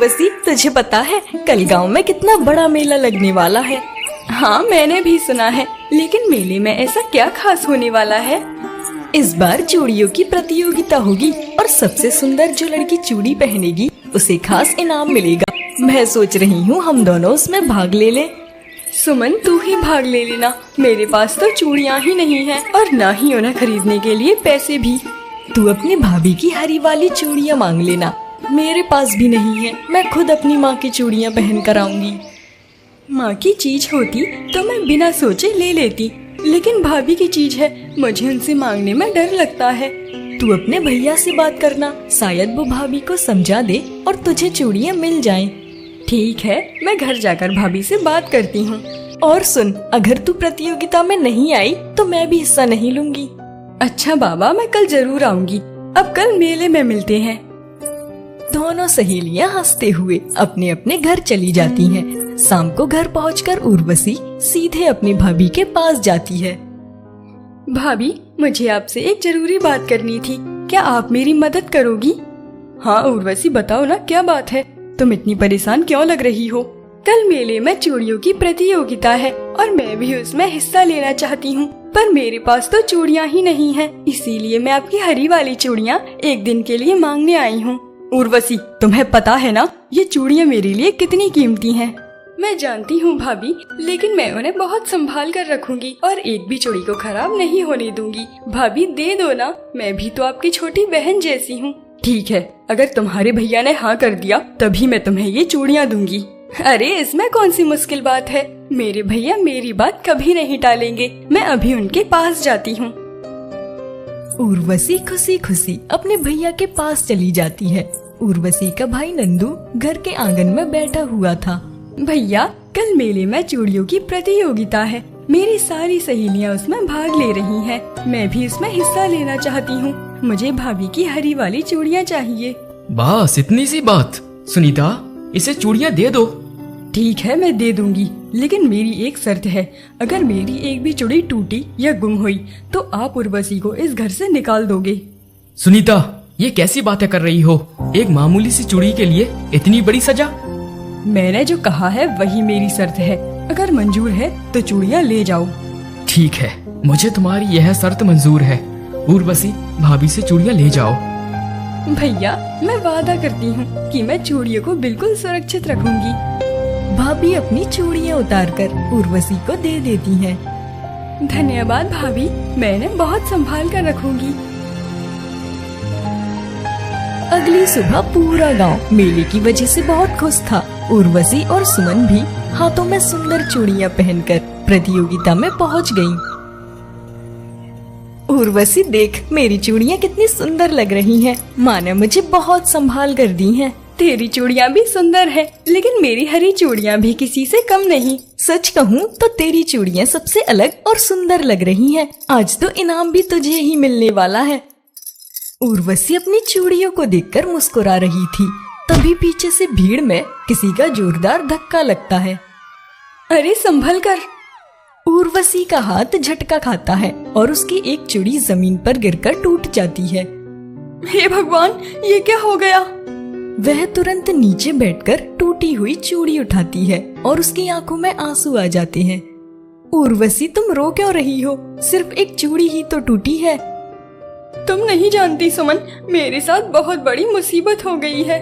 उर्वशी, तुझे पता है कल गांव में कितना बड़ा मेला लगने वाला है? हाँ, मैंने भी सुना है, लेकिन मेले में ऐसा क्या खास होने वाला है? इस बार चूड़ियों की प्रतियोगिता होगी और सबसे सुंदर जो लड़की चूड़ी पहनेगी उसे खास इनाम मिलेगा। मैं सोच रही हूँ हम दोनों उसमें भाग ले लें। सुमन, तू ही भाग ले लेना। मेरे पास तो चूड़ियाँ ही नहीं हैं और ना ही उन्हें खरीदने के लिए पैसे भी। तू अपनी भाभी की हरी वाली चूड़ियाँ मांग लेना, मेरे पास भी नहीं है। मैं खुद अपनी माँ की चूड़ियाँ पहन कर आऊंगी। माँ की चीज होती तो मैं बिना सोचे ले लेती, लेकिन भाभी की चीज है, मुझे उनसे मांगने में डर लगता है। तू अपने भैया से बात करना, शायद वो भाभी को समझा दे और तुझे चूड़ियाँ मिल जाएं। ठीक है, मैं घर जाकर भाभी से बात करती हूँ। और सुन, अगर तू प्रतियोगिता में नहीं आई तो मैं भी हिस्सा नहीं लूंगी। अच्छा बाबा, मैं कल जरूर आऊंगी। अब कल मेले में मिलते हैं। दोनों सहेलियां हंसते हुए अपने अपने घर चली जाती हैं। शाम को घर पहुंचकर उर्वशी सीधे अपनी भाभी के पास जाती है। भाभी, मुझे आपसे एक जरूरी बात करनी थी, क्या आप मेरी मदद करोगी? हाँ उर्वशी, बताओ ना, क्या बात है? तुम इतनी परेशान क्यों लग रही हो? कल मेले में चूड़ियों की प्रतियोगिता है और मैं भी उसमें हिस्सा लेना चाहती हूँ, पर मेरे पास तो चूड़ियाँ ही नहीं हैं, इसीलिए मैं आपकी हरी वाली चूड़ियाँ एक दिन के लिए मांगने आई हूँ। उर्वशी, तुम्हें पता है ना ये चूड़ियाँ मेरे लिए कितनी कीमती हैं। मैं जानती हूँ भाभी, लेकिन मैं उन्हें बहुत संभाल कर रखूंगी और एक भी चूड़ी को खराब नहीं होने दूंगी। भाभी दे दो ना, मैं भी तो आपकी छोटी बहन जैसी हूँ। ठीक है, अगर तुम्हारे भैया ने हाँ कर दिया तभी मैं तुम्हें ये चूड़ियाँ दूंगी। अरे इसमें कौन सी मुश्किल बात है, मेरे भैया मेरी बात कभी नहीं टालेंगे। मैं अभी उनके पास जाती हूँ। उर्वशी खुशी खुशी अपने भैया के पास चली जाती है। उर्वशी का भाई नंदू घर के आंगन में बैठा हुआ था। भैया, कल मेले में चूड़ियों की प्रतियोगिता है, मेरी सारी सहेलियाँ उसमें भाग ले रही हैं। मैं भी इसमें हिस्सा लेना चाहती हूँ। मुझे भाभी की हरी वाली चूड़ियाँ चाहिए। बस इतनी सी बात? सुनीता, इसे चूड़ियाँ दे दो। ठीक है, मैं दे दूंगी, लेकिन मेरी एक शर्त है, अगर मेरी एक भी चूड़ी टूटी या गुम हुई तो आप उर्वशी को इस घर से निकाल दोगे। सुनीता, ये कैसी बातें कर रही हो? एक मामूली सी चूड़ी के लिए इतनी बड़ी सजा? मैंने जो कहा है वही मेरी शर्त है, अगर मंजूर है तो चूड़ियाँ ले जाओ। ठीक है, मुझे तुम्हारी यह शर्त मंजूर है। उर्वशी, भाभी से चूड़ियाँ ले जाओ। भैया, मैं वादा करती हूँ कि मैं चूड़ियों को बिल्कुल सुरक्षित रखूंगी। भाभी अपनी चूड़ियाँ उतारकर उर्वशी को दे देती हैं। धन्यवाद भाभी, मैंने बहुत संभाल कर रखूंगी। अगली सुबह पूरा गांव मेले की वजह से बहुत खुश था। उर्वशी और सुमन भी हाथों में सुंदर चूड़ियाँ पहनकर प्रतियोगिता में पहुंच गयीं। उर्वशी, देख मेरी चूड़ियाँ कितनी सुंदर लग रही हैं। माँ ने मुझे बहुत संभाल कर दी हैं। तेरी चूड़ियाँ भी सुंदर है, लेकिन मेरी हरी चूड़ियाँ भी किसी से कम नहीं। सच कहूँ तो तेरी चूड़ियाँ सबसे अलग और सुंदर लग रही हैं। आज तो इनाम भी तुझे ही मिलने वाला है। उर्वशी अपनी चूड़ियों को देखकर मुस्कुरा रही थी, तभी पीछे से भीड़ में किसी का जोरदार धक्का लगता है। अरे संभल कर। उर्वशी का हाथ झटका खाता है और उसकी एक चूड़ी जमीन पर गिरकर टूट जाती है। हे भगवान, ये क्या हो गया? वह तुरंत नीचे बैठकर टूटी हुई चूड़ी उठाती है और उसकी आंखों में आंसू आ जाते हैं। उर्वशी, तुम रो क्यों रही हो? सिर्फ एक चूड़ी ही तो टूटी है। तुम नहीं जानती सुमन, मेरे साथ बहुत बड़ी मुसीबत हो गई है।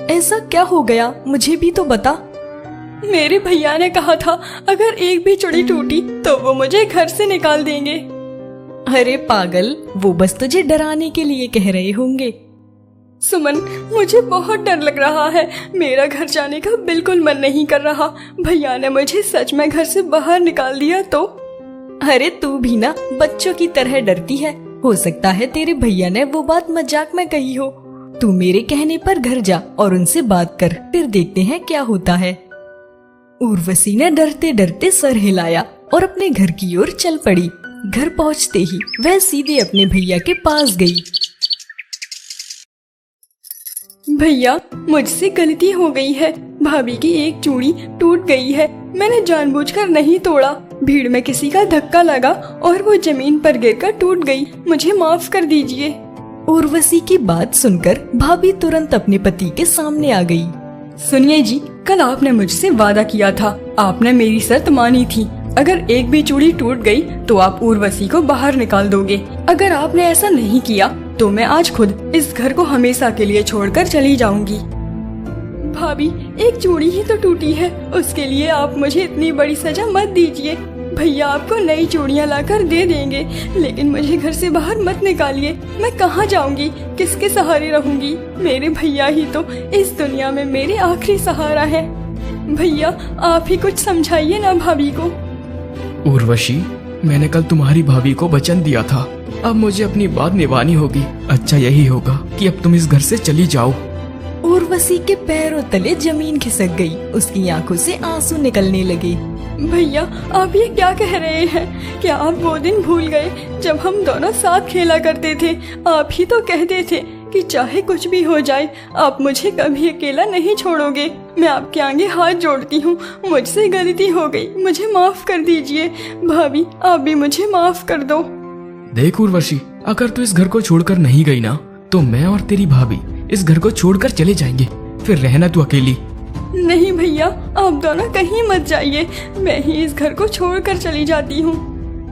ऐसा क्या हो गया, मुझे भी तो बता। मेरे भैया ने कहा था अगर एक भी चूड़ी टूटी तो वो मुझे घर से निकाल देंगे। अरे पागल, वो बस तुझे डराने के लिए कह रहे होंगे। सुमन, मुझे बहुत डर लग रहा है, मेरा घर जाने का बिल्कुल मन नहीं कर रहा। भैया ने मुझे सच में घर से बाहर निकाल दिया तो? अरे तू भी ना बच्चों की तरह डरती है। हो सकता है तेरे भैया ने वो बात मजाक में कही हो। तू मेरे कहने पर घर जा और उनसे बात कर, फिर देखते हैं क्या होता है। उर्वशी ने डरते डरते सर हिलाया और अपने घर की ओर चल पड़ी। घर पहुंचते ही वह सीधे अपने भैया के पास गई। भैया, मुझसे गलती हो गई है, भाभी की एक चूड़ी टूट गई है। मैंने जानबूझकर नहीं तोड़ा, भीड़ में किसी का धक्का लगा और वो जमीन पर गिरकर टूट गई। मुझे माफ कर दीजिए। उर्वशी की बात सुनकर भाभी तुरंत अपने पति के सामने आ गई। सुनिए जी, कल आपने मुझसे वादा किया था, आपने मेरी शर्त मानी थी। अगर एक भी चूड़ी टूट गई तो आप उर्वशी को बाहर निकाल दोगे। अगर आपने ऐसा नहीं किया तो मैं आज खुद इस घर को हमेशा के लिए छोड़कर चली जाऊंगी। भाभी, एक चूड़ी ही तो टूटी है, उसके लिए आप मुझे इतनी बड़ी सजा मत दीजिए। भैया आपको नई चूड़ियाँ लाकर दे देंगे, लेकिन मुझे घर से बाहर मत निकालिए। मैं कहाँ जाऊंगी, किसके सहारे रहूंगी? मेरे भैया ही तो इस दुनिया में मेरे आखिरी सहारा है। भैया, आप ही कुछ समझाइए ना भाभी को। उर्वशी, मैंने कल तुम्हारी भाभी को वचन दिया था, अब मुझे अपनी बात निभानी होगी। अच्छा यही होगा कि अब तुम इस घर से चली जाओ। उर्वशी के पैरों तले जमीन खिसक गई, उसकी आंखों से आंसू निकलने लगे। भैया, आप ये क्या कह रहे हैं? क्या आप वो दिन भूल गए जब हम दोनों साथ खेला करते थे? आप ही तो कहते थे कि चाहे कुछ भी हो जाए आप मुझे कभी अकेला नहीं छोड़ोगे। मैं आपके आगे हाथ जोड़ती हूँ, मुझसे गलती हो गई, मुझे माफ कर दीजिए। भाभी, आप भी मुझे माफ कर दो। देख उर्वशी, अगर तू इस घर को छोड़कर नहीं गई ना तो मैं और तेरी भाभी इस घर को छोड़कर चले जाएंगे, फिर रहना तू अकेली। नहीं भैया, आप दोनों कहीं मत जाइए, मैं ही इस घर को छोड़कर चली जाती हूँ।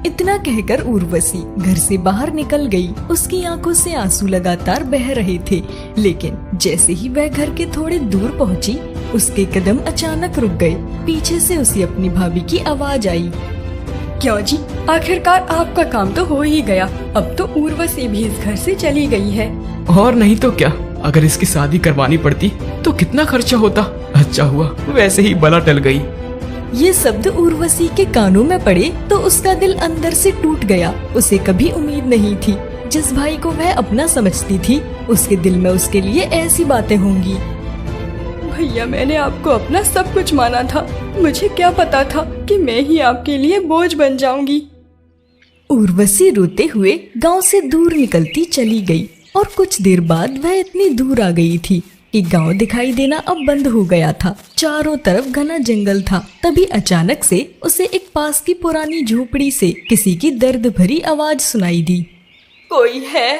इतना कहकर उर्वशी घर से बाहर निकल गई। उसकी आंखों से आंसू लगातार बह रहे थे, लेकिन जैसे ही वह घर के थोड़े दूर पहुंची, उसके कदम अचानक रुक गए। पीछे से उसे अपनी भाभी की आवाज आई। क्यों जी, आखिरकार आपका काम तो हो ही गया। अब तो उर्वशी भी इस घर से चली गई है। और नहीं तो क्या, अगर इसकी शादी करवानी पड़ती तो कितना खर्चा होता। अच्छा हुआ वैसे ही बला टल गई। ये शब्द उर्वशी के कानों में पड़े तो उसका दिल अंदर से टूट गया। उसे कभी उम्मीद नहीं थी, जिस भाई को वह अपना समझती थी, उसके दिल में उसके लिए ऐसी बातें होंगी। भैया, मैंने आपको अपना सब कुछ माना था, मुझे क्या पता था कि मैं ही आपके लिए बोझ बन जाऊंगी। उर्वशी रोते हुए गांव से दूर निकलती चली गई और कुछ देर बाद वह इतनी दूर आ गई थी कि गांव दिखाई देना अब बंद हो गया था। चारों तरफ घना जंगल था। तभी अचानक से उसे एक पास की पुरानी झोपड़ी से किसी की दर्द भरी आवाज सुनाई दी। कोई है?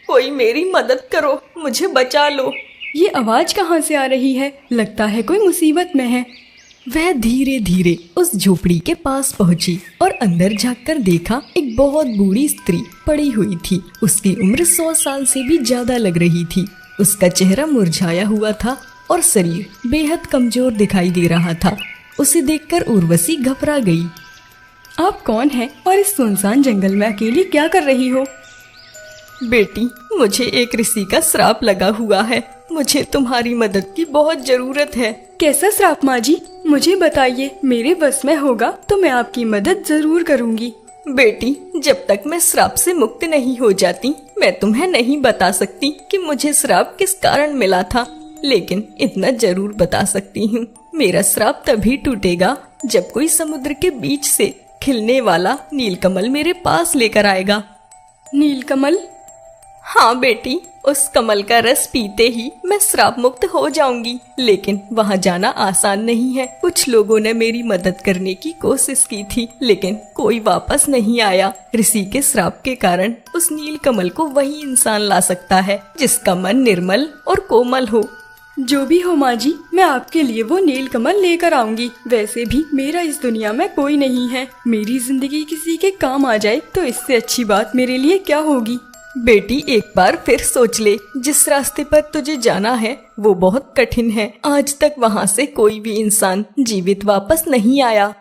कोई मेरी मदद करो, मुझे बचा लो। ये आवाज कहाँ से आ रही है? लगता है कोई मुसीबत में है। वह धीरे धीरे उस झोपड़ी के पास पहुंची और अंदर झांककर देखा, एक बहुत बूढ़ी स्त्री पड़ी हुई थी। उसकी उम्र 100 साल से भी ज्यादा लग रही थी। उसका चेहरा मुरझाया हुआ था और शरीर बेहद कमजोर दिखाई दे रहा था। उसे देखकर उर्वशी घबरा गई। आप कौन हैं और इस सुनसान जंगल में अकेली क्या कर रही हो? बेटी, मुझे एक ऋषि का श्राप लगा हुआ है, मुझे तुम्हारी मदद की बहुत जरूरत है। कैसा श्राप माँ जी? मुझे बताइए, मेरे बस में होगा तो मैं आपकी मदद जरूर करूँगी। बेटी, जब तक मैं श्राप से मुक्त नहीं हो जाती, मैं तुम्हें नहीं बता सकती कि मुझे श्राप किस कारण मिला था, लेकिन इतना जरूर बता सकती हूँ, मेरा श्राप तभी टूटेगा जब कोई समुद्र के बीच से खिलने वाला नीलकमल मेरे पास लेकर आएगा। नीलकमल? हाँ बेटी, उस कमल का रस पीते ही मैं श्राप मुक्त हो जाऊंगी, लेकिन वहाँ जाना आसान नहीं है। कुछ लोगों ने मेरी मदद करने की कोशिश की थी, लेकिन कोई वापस नहीं आया। ऋषि के श्राप के कारण उस नील कमल को वही इंसान ला सकता है जिसका मन निर्मल और कोमल हो। जो भी हो माँ जी, मैं आपके लिए वो नील कमल लेकर आऊंगी। वैसे भी मेरा इस दुनिया में कोई नहीं है, मेरी जिंदगी किसी के काम आ जाए तो इससे अच्छी बात मेरे लिए क्या होगी। बेटी, एक बार फिर सोच ले, जिस रास्ते पर तुझे जाना है वो बहुत कठिन है। आज तक वहाँ से कोई भी इंसान जीवित वापस नहीं आया।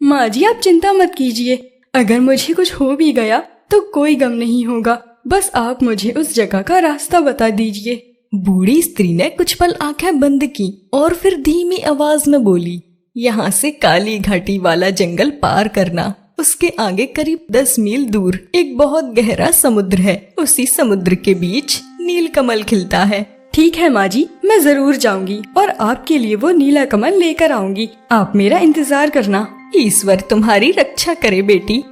माँ जी, आप चिंता मत कीजिए, अगर मुझे कुछ हो भी गया तो कोई गम नहीं होगा। बस आप मुझे उस जगह का रास्ता बता दीजिए। बूढ़ी स्त्री ने कुछ पल आंखें बंद की और फिर धीमी आवाज में बोली, यहाँ से काली घाटी वाला जंगल पार करना, उसके आगे करीब 10 मील दूर एक बहुत गहरा समुद्र है, उसी समुद्र के बीच नील कमल खिलता है। ठीक है माँ जी, मैं जरूर जाऊंगी और आपके लिए वो नीला कमल लेकर आऊंगी। आप मेरा इंतजार करना। ईश्वर तुम्हारी रक्षा करे बेटी।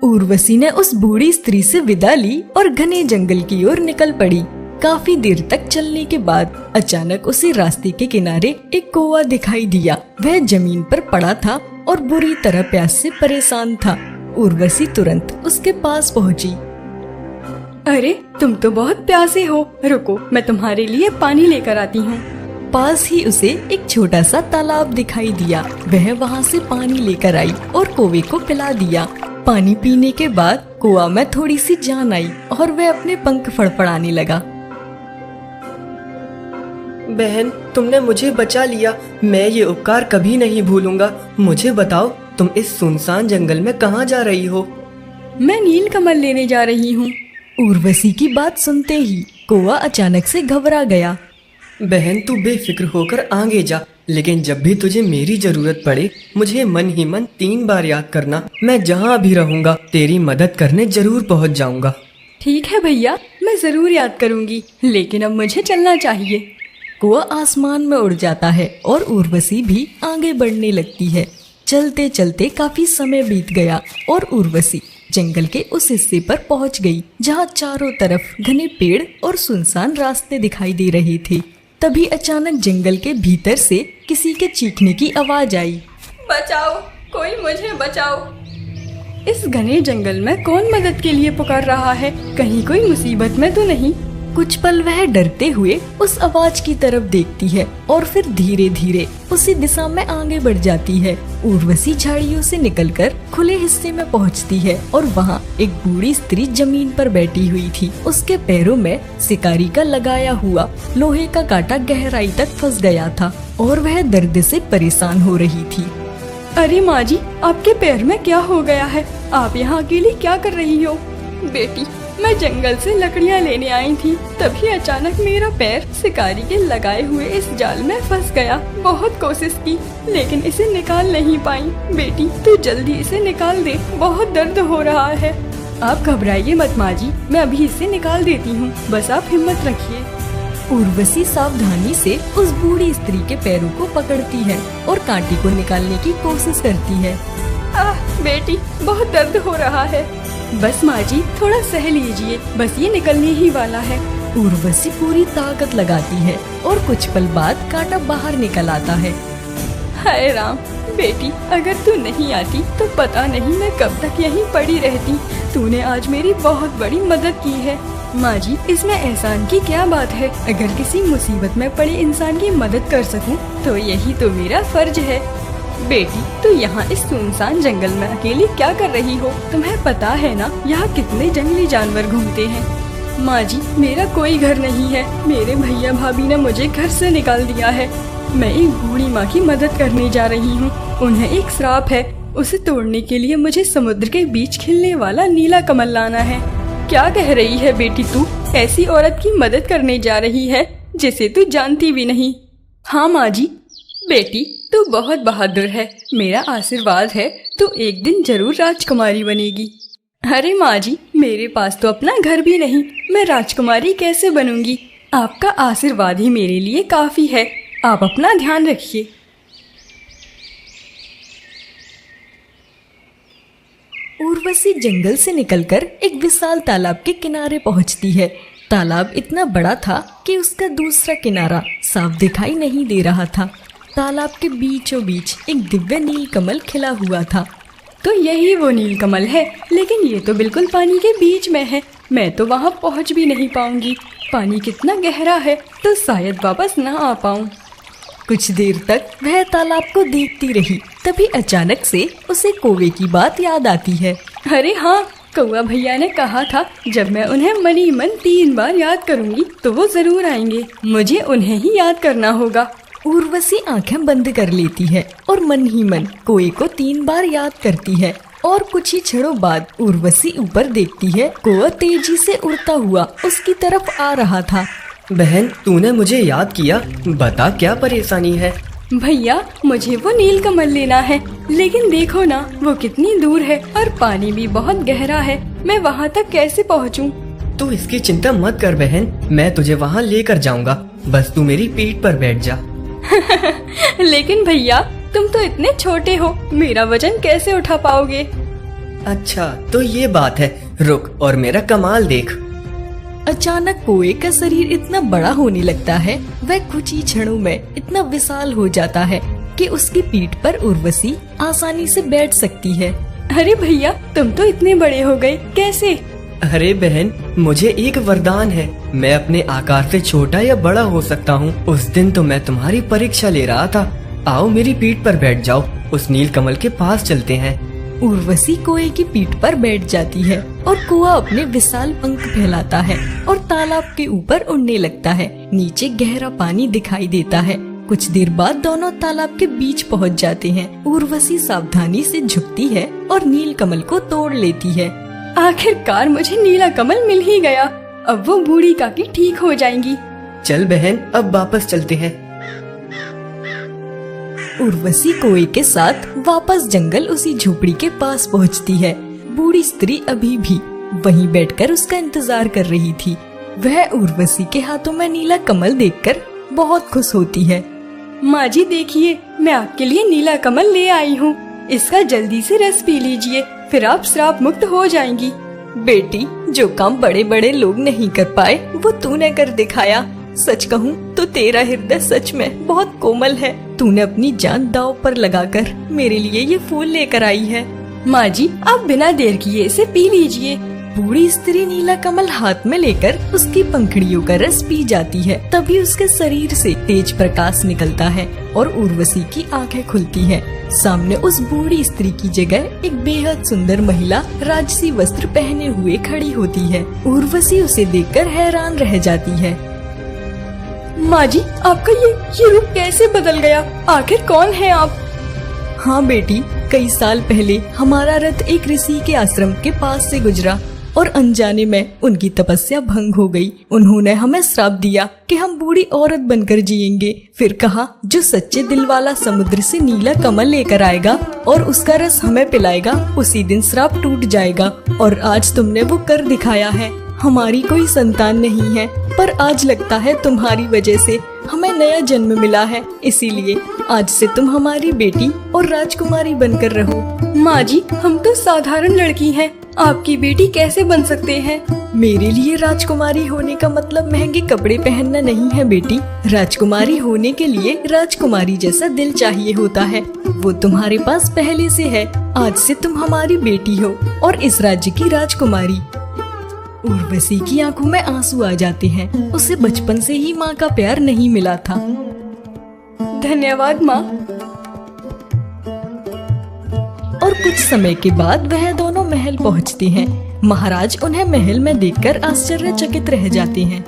उर्वशी ने उस बूढ़ी स्त्री से विदा ली और घने जंगल की ओर निकल पड़ी। काफी देर तक चलने के बाद अचानक उसे रास्ते के किनारे एक कौवा दिखाई दिया। वह जमीन पर पड़ा था और बुरी तरह प्यास से परेशान था। उर्वशी तुरंत उसके पास पहुंची। अरे, तुम तो बहुत प्यासे हो, रुको मैं तुम्हारे लिए पानी लेकर आती हूँ। पास ही उसे एक छोटा सा तालाब दिखाई दिया। वह वहाँ से पानी लेकर आई और कौवे को पिला दिया। पानी पीने के बाद कुआं में थोड़ी सी जान आई और वह अपने पंख फड़फड़ाने लगा। बहन, तुमने मुझे बचा लिया। मैं ये उपकार कभी नहीं भूलूंगा। मुझे बताओ, तुम इस सुनसान जंगल में कहाँ जा रही हो? मैं नील कमल लेने जा रही हूँ। उर्वशी की बात सुनते ही कौवा अचानक से घबरा गया। बहन, तू बेफिक्र होकर आगे जा, लेकिन जब भी तुझे मेरी जरूरत पड़े मुझे मन ही मन 3 बार याद करना। मैं जहाँ भी रहूँगा तेरी मदद करने जरूर पहुँच जाऊँगा। ठीक है भैया, मैं जरूर याद करूँगी, लेकिन अब मुझे चलना चाहिए। कौवा आसमान में उड़ जाता है और उर्वशी भी आगे बढ़ने लगती है। चलते चलते काफी समय बीत गया और उर्वशी जंगल के उस हिस्से पर पहुंच गई जहां चारों तरफ घने पेड़ और सुनसान रास्ते दिखाई दे रहे थे। तभी अचानक जंगल के भीतर से किसी के चीखने की आवाज आई। बचाओ, कोई मुझे बचाओ। इस घने जंगल में कौन मदद के लिए पुकार रहा है? कहीं कोई मुसीबत में तो नहीं? कुछ पल वह डरते हुए उस आवाज की तरफ देखती है और फिर धीरे धीरे उसी दिशा में आगे बढ़ जाती है। उर्वशी झाड़ियों से निकलकर खुले हिस्से में पहुंचती है और वहां एक बूढ़ी स्त्री जमीन पर बैठी हुई थी। उसके पैरों में शिकारी का लगाया हुआ लोहे का कांटा गहराई तक फंस गया था और वह दर्द से परेशान हो रही थी। अरे माँ जी, आपके पैर में क्या हो गया है? आप यहाँ अकेली क्या कर रही हो? बेटी, मैं जंगल से लकड़ियाँ लेने आई थी, तभी अचानक मेरा पैर शिकारी के लगाए हुए इस जाल में फंस गया। बहुत कोशिश की, लेकिन इसे निकाल नहीं पाई। बेटी, तू जल्दी इसे निकाल दे, बहुत दर्द हो रहा है। आप घबराइए मत माँ जी, मैं अभी इसे निकाल देती हूँ, बस आप हिम्मत रखिए। उर्वशी सावधानी से उस बूढ़ी स्त्री के पैरों को पकड़ती है और कांटे को निकालने की कोशिश करती है। बेटी, बहुत दर्द हो रहा है। बस माँ जी, थोड़ा सह लीजिए, बस ये निकलने ही वाला है। उर्वशी पूरी ताकत लगाती है और कुछ पल बाद कांटा बाहर निकल आता है। हाय राम, बेटी, अगर तू नहीं आती तो पता नहीं मैं कब तक यहीं पड़ी रहती। तूने आज मेरी बहुत बड़ी मदद की है। माँ जी, इसमें एहसान की क्या बात है? अगर किसी मुसीबत में पड़े इंसान की मदद कर सकूं तो यही तो मेरा फर्ज है। बेटी, तू यहाँ इस सुनसान जंगल में अकेली क्या कर रही हो? तुम्हें पता है ना यहाँ कितने जंगली जानवर घूमते हैं। माँ जी, मेरा कोई घर नहीं है। मेरे भैया भाभी ने मुझे घर से निकाल दिया है। मैं एक बूढ़ी माँ की मदद करने जा रही हूँ। उन्हें एक श्राप है, उसे तोड़ने के लिए मुझे समुद्र के बीच खिलने वाला नीला कमल लाना है। क्या कह रही है बेटी तू? ऐसी औरत की मदद करने जा रही है जिसे तू जानती भी नहीं। हाँ माँ जी। बेटी, तू बहुत बहादुर है। मेरा आशीर्वाद है, तू एक दिन जरूर राजकुमारी बनेगी। अरे माँ जी, मेरे पास तो अपना घर भी नहीं, मैं राजकुमारी कैसे बनूंगी? आपका आशीर्वाद ही मेरे लिए काफी है। आप अपना ध्यान रखिए। उर्वशी जंगल से निकलकर एक विशाल तालाब के किनारे पहुंचती है। तालाब इतना बड़ा था कि उसका दूसरा किनारा साफ दिखाई नहीं दे रहा था। तालाब के बीचों बीच एक दिव्य नील कमल खिला हुआ था। तो यही वो नील कमल है, लेकिन ये तो बिल्कुल पानी के बीच में है। मैं तो वहाँ पहुँच भी नहीं पाऊंगी। पानी कितना गहरा है, तो शायद वापस ना आ पाऊँ। कुछ देर तक वह तालाब को देखती रही। तभी अचानक से उसे कौवे की बात याद आती है। अरे हाँ, कौवा भैया ने कहा था जब मैं उन्हें मन ही मन 3 बार याद करूंगी तो वो जरूर आएंगे। मुझे उन्हें ही याद करना होगा। उर्वशी आंखें बंद कर लेती है और मन ही मन कौवे को 3 बार याद करती है। और कुछ ही क्षणों बाद उर्वशी ऊपर देखती है। कौवा तेजी से उड़ता हुआ उसकी तरफ आ रहा था। बहन, तूने मुझे याद किया, बता क्या परेशानी है? भैया, मुझे वो नील कमल लेना है, लेकिन देखो ना वो कितनी दूर है और पानी भी बहुत गहरा है। मैं वहाँ तक कैसे पहुँचूँ? तू इसकी चिंता मत कर बहन, मैं तुझे वहाँ लेकर जाऊँगा। बस तू मेरी पीठ पर बैठ जा। लेकिन भैया, तुम तो इतने छोटे हो, मेरा वजन कैसे उठा पाओगे? अच्छा, तो ये बात है। रुक और मेरा कमाल देख। अचानक कौवे का शरीर इतना बड़ा होने लगता है। वह कुछ ही क्षणों में इतना विशाल हो जाता है कि उसकी पीठ पर उर्वशी आसानी से बैठ सकती है। अरे भैया, तुम तो इतने बड़े हो गए, कैसे? अरे बहन, मुझे एक वरदान है। मैं अपने आकार से छोटा या बड़ा हो सकता हूँ। उस दिन तो मैं तुम्हारी परीक्षा ले रहा था। आओ मेरी पीठ पर बैठ जाओ, उस नील कमल के पास चलते हैं। उर्वशी कुएं की पीठ पर बैठ जाती है और कुआं अपने विशाल पंख फैलाता है और तालाब के ऊपर उड़ने लगता है। नीचे गहरा पानी दिखाई देता है। कुछ देर बाद दोनों तालाब के बीच पहुंच जाते हैं। उर्वशी सावधानी से झुकती है और नील कमल को तोड़ लेती है। आखिरकार मुझे नीला कमल मिल ही गया। अब वो बूढ़ी काकी ठीक हो जाएंगी। चल बहन, अब वापस चलते हैं। उर्वशी कुएं के साथ वापस जंगल उसी झोपड़ी के पास पहुंचती है। बूढ़ी स्त्री अभी भी वहीं बैठकर उसका इंतजार कर रही थी। वह उर्वशी के हाथों में नीला कमल देखकर बहुत खुश होती है। माँ जी देखिए, मैं आपके लिए नीला कमल ले आई हूँ। इसका जल्दी से रस पी लीजिए, फिर आप श्राप मुक्त हो जाएंगी। बेटी, जो काम बड़े बड़े लोग नहीं कर पाए वो तूने कर दिखाया। सच कहूँ तो तेरा हृदय सच में बहुत कोमल है। तूने अपनी जान दांव पर लगाकर मेरे लिए ये फूल लेकर आई है। माँ जी, आप बिना देर किए इसे पी लीजिए। बूढ़ी स्त्री नीला कमल हाथ में लेकर उसकी पंखुड़ियों का रस पी जाती है। तभी उसके शरीर से तेज प्रकाश निकलता है और उर्वशी की आंखें खुलती हैं। सामने उस बूढ़ी स्त्री की जगह एक बेहद सुंदर महिला राजसी वस्त्र पहने हुए खड़ी होती है। उर्वशी उसे देखकर हैरान रह जाती है। माँ जी, आपका ये रूप कैसे बदल गया? आखिर कौन है आप? हाँ बेटी, कई साल पहले हमारा रथ एक ऋषि के आश्रम के पास से गुजरा और अनजाने में उनकी तपस्या भंग हो गई। उन्होंने हमें श्राप दिया कि हम बूढ़ी औरत बनकर जिएंगे। फिर कहा, जो सच्चे दिल वाला समुद्र से नीला कमल लेकर आएगा और उसका रस हमें पिलाएगा, उसी दिन श्राप टूट जाएगा। और आज तुमने वो कर दिखाया है। हमारी कोई संतान नहीं है, पर आज लगता है तुम्हारी वजह से हमें नया जन्म मिला है। इसीलिए आज से तुम हमारी बेटी और राजकुमारी बनकर रहो। माँ जी, हम तो साधारण लड़की हैं, आपकी बेटी कैसे बन सकते हैं? मेरे लिए राजकुमारी होने का मतलब महंगे कपड़े पहनना नहीं है बेटी। राजकुमारी होने के लिए राजकुमारी जैसा दिल चाहिए होता है। वो तुम्हारे पास पहले से है। आज से तुम हमारी बेटी हो और इस राज्य की राजकुमारी। उर्वशी की आंखों में आंसू आ जाते हैं। उसे बचपन से ही माँ का प्यार नहीं मिला था। धन्यवाद माँ। और कुछ समय के बाद वह दोनों महल पहुँचते हैं। महाराज उन्हें महल में देखकर आश्चर्यचकित रह जाते हैं।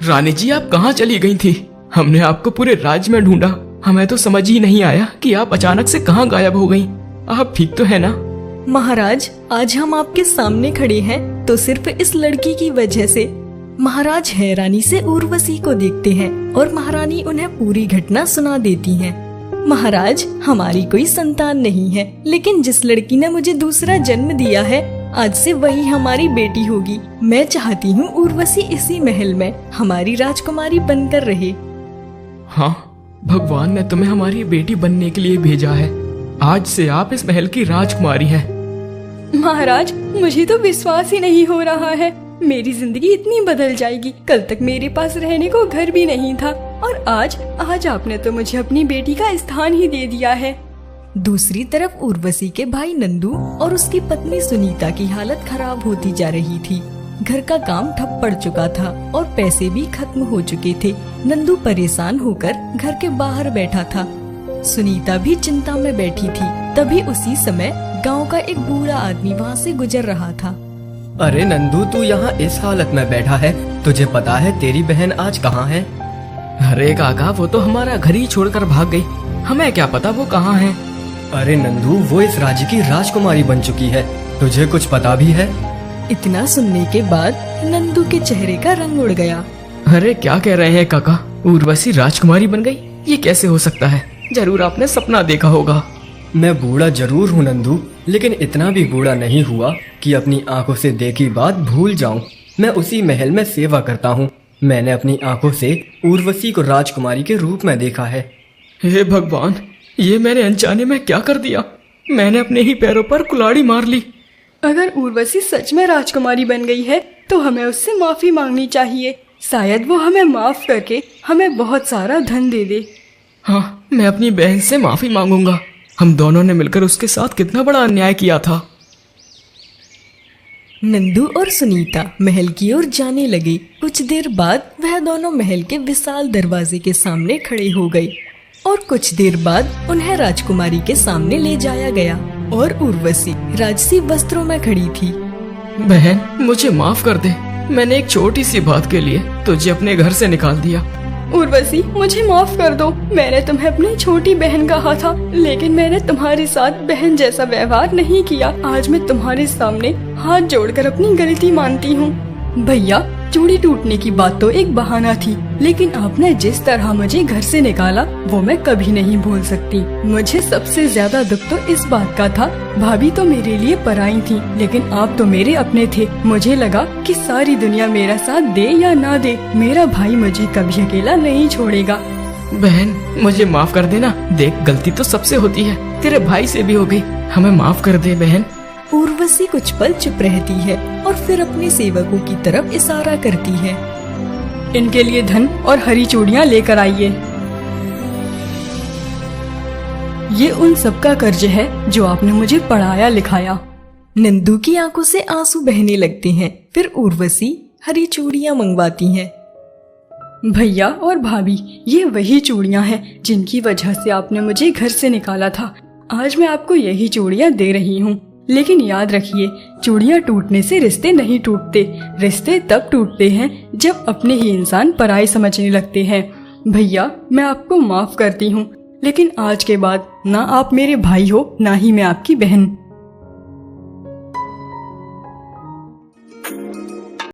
रानी जी, आप कहाँ चली गई थी? हमने आपको पूरे राज्य में ढूंढा। हमें तो समझ ही नहीं आया कि आप अचानक से कहाँ गायब हो गईं। आप ठीक तो है ना? महाराज, आज हम आपके सामने खड़े हैं तो सिर्फ इस लड़की की वजह से। महाराज हैरानी से उर्वशी को देखते हैं और महारानी उन्हें पूरी घटना सुना देती हैं। महाराज, हमारी कोई संतान नहीं है, लेकिन जिस लड़की ने मुझे दूसरा जन्म दिया है, आज से वही हमारी बेटी होगी। मैं चाहती हूँ उर्वशी इसी महल में हमारी राजकुमारी बनकर रहे। हाँ, भगवान ने तुम्हें हमारी बेटी बनने के लिए भेजा है। आज से आप इस महल की राजकुमारी हैं। महाराज, मुझे तो विश्वास ही नहीं हो रहा है। मेरी जिंदगी इतनी बदल जाएगी। कल तक मेरे पास रहने को घर भी नहीं था और आज आपने तो मुझे अपनी बेटी का स्थान ही दे दिया है। दूसरी तरफ उर्वशी के भाई नंदू और उसकी पत्नी सुनीता की हालत खराब होती जा रही थी। घर का काम ठप पड़ चुका था और पैसे भी खत्म हो चुके थे। नंदू परेशान होकर घर के बाहर बैठा था। सुनीता भी चिंता में बैठी थी। तभी उसी समय गांव का एक बूढ़ा आदमी वहां से गुजर रहा था। अरे नंदू, तू यहाँ इस हालत में बैठा है? तुझे पता है तेरी बहन आज कहाँ है? अरे काका, वो तो हमारा घर ही छोड़कर भाग गई। हमें क्या पता वो कहाँ है। अरे नंदू, वो इस राज्य की राजकुमारी बन चुकी है। तुझे कुछ पता भी है? इतना सुनने के बाद नंदू के चेहरे का रंग उड़ गया। अरे क्या कह रहे हैं काका? उर्वशी राजकुमारी बन गई? ये कैसे हो सकता है? जरूर आपने सपना देखा होगा। मैं बूढ़ा जरूर हूँ नंदू, लेकिन इतना भी बूढ़ा नहीं हुआ कि अपनी आंखों से देखी बात भूल जाऊं। मैं उसी महल में सेवा करता हूँ। मैंने अपनी आंखों से उर्वशी को राजकुमारी के रूप में देखा है। हे भगवान, ये मैंने अनजाने में क्या कर दिया? मैंने अपने ही पैरों पर कुल्हाड़ी मार ली। अगर उर्वशी सच में राजकुमारी बन गई है तो हमें उससे माफी मांगनी चाहिए। शायद वो हमें माफ करके हमें बहुत सारा धन दे दे। हाँ, मैं अपनी बहन से माफी मांगूंगा। हम दोनों ने मिलकर उसके साथ कितना बड़ा अन्याय किया था। नंदू और सुनीता महल की ओर जाने लगे। कुछ देर बाद वह दोनों महल के विशाल दरवाजे के सामने खड़े हो गए और कुछ देर बाद उन्हें राजकुमारी के सामने ले जाया गया और उर्वशी राजसी वस्त्रों में खड़ी थी। बहन, मुझे माफ कर दे। मैंने एक छोटी सी बात के लिए तुझे अपने घर से निकाल दिया। उर्वशी, मुझे माफ कर दो। मैंने तुम्हें अपनी छोटी बहन कहा था, लेकिन मैंने तुम्हारे साथ बहन जैसा व्यवहार नहीं किया। आज मैं तुम्हारे सामने हाथ जोड़कर अपनी गलती मानती हूँ। भैया, चूड़ी टूटने की बात तो एक बहाना थी, लेकिन आपने जिस तरह मुझे घर से निकाला वो मैं कभी नहीं भूल सकती। मुझे सबसे ज्यादा दुख तो इस बात का था, भाभी तो मेरे लिए पराई थी, लेकिन आप तो मेरे अपने थे। मुझे लगा कि सारी दुनिया मेरा साथ दे या ना दे, मेरा भाई मुझे कभी अकेला नहीं छोड़ेगा। बहन, मुझे माफ कर देना। देख, गलती तो सबसे होती है, तेरे भाई से भी हो गई। हमें माफ कर दे बहन। उर्वशी कुछ पल चुप रहती है और फिर अपने सेवकों की तरफ इशारा करती है। इनके लिए धन और हरी चूड़ियाँ लेकर आइए। ये उन सबका कर्ज है जो आपने मुझे पढ़ाया लिखाया। नंदू की आंखों से आंसू बहने लगते हैं। फिर उर्वशी हरी चूड़ियाँ मंगवाती है। भैया और भाभी, ये वही चूड़ियाँ हैं जिनकी वजह से आपने मुझे घर से निकाला था। आज मैं आपको यही चूड़ियाँ दे रही हूँ, लेकिन याद रखिए, चूड़ियाँ टूटने से रिश्ते नहीं टूटते। रिश्ते तब टूटते हैं जब अपने ही इंसान पराये समझने लगते हैं। भैया, मैं आपको माफ करती हूँ, लेकिन आज के बाद ना आप मेरे भाई हो, ना ही मैं आपकी बहन।